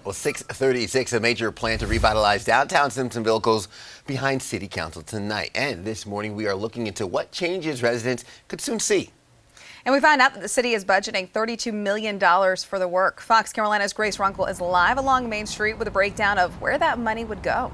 Well, 6:36, a major plan to revitalize downtown Simpsonville goes behind City Council tonight. And this morning, we are looking into what changes residents could soon see. And we find out that the city is budgeting $32 million for the work. Fox Carolina's Grace Runkel is live along Main Street with a breakdown of where that money would go.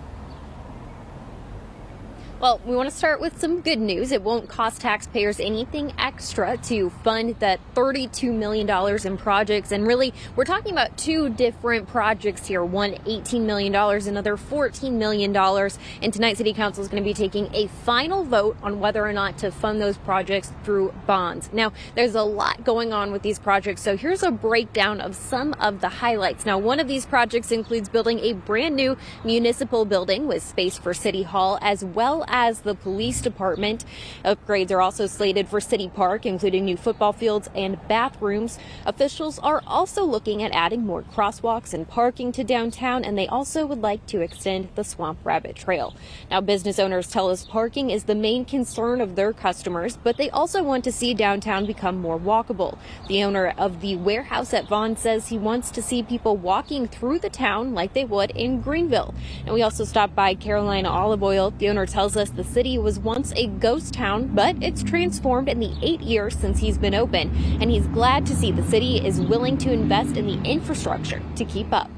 Well, we want to start with some good news. It won't cost taxpayers anything extra to fund that $32 million in projects. And really, we're talking about two different projects here. One, $18 million, another $14 million. And tonight, City Council is going to be taking a final vote on whether or not to fund those projects through bonds. Now, there's a lot going on with these projects. So here's a breakdown of some of the highlights. Now, one of these projects includes building a brand new municipal building with space for City Hall, as well as the police department. Upgrades are also slated for City Park, including new football fields and bathrooms. Officials are also looking at adding more crosswalks and parking to downtown, and they also would like to extend the Swamp Rabbit Trail. Now, business owners tell us parking is the main concern of their customers, but they also want to see downtown become more walkable. The owner of the warehouse at Vaughn says he wants to see people walking through the town like they would in Greenville. And we also stopped by Carolina Olive Oil. The owner tells us the city was once a ghost town, but it's transformed in the 8 years since he's been open, and he's glad to see the city is willing to invest in the infrastructure to keep up.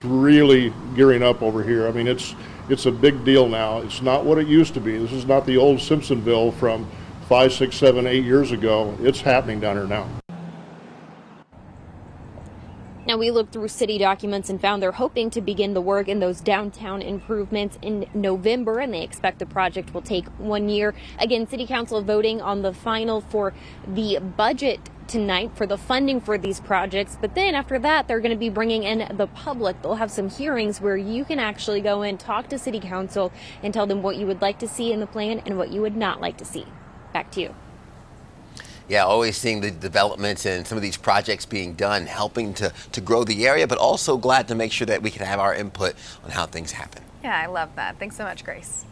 Really gearing up over here. I mean, it's a big deal now. It's not what it used to be. This is not the old Simpsonville from 5, 6, 7, 8 years ago. It's happening down here now. Now, we looked through city documents and found they're hoping to begin the work in those downtown improvements in November, and they expect the project will take 1 year. Again, City Council voting on the final for the budget tonight for the funding for these projects. But then after that, they're going to be bringing in the public. They'll have some hearings where you can actually go in, talk to City Council, and tell them what you would like to see in the plan and what you would not like to see. Back to you. Yeah, always seeing the developments and some of these projects being done, helping to grow the area, but also glad to make sure that we can have our input on how things happen. Yeah, I love that. Thanks so much, Grace.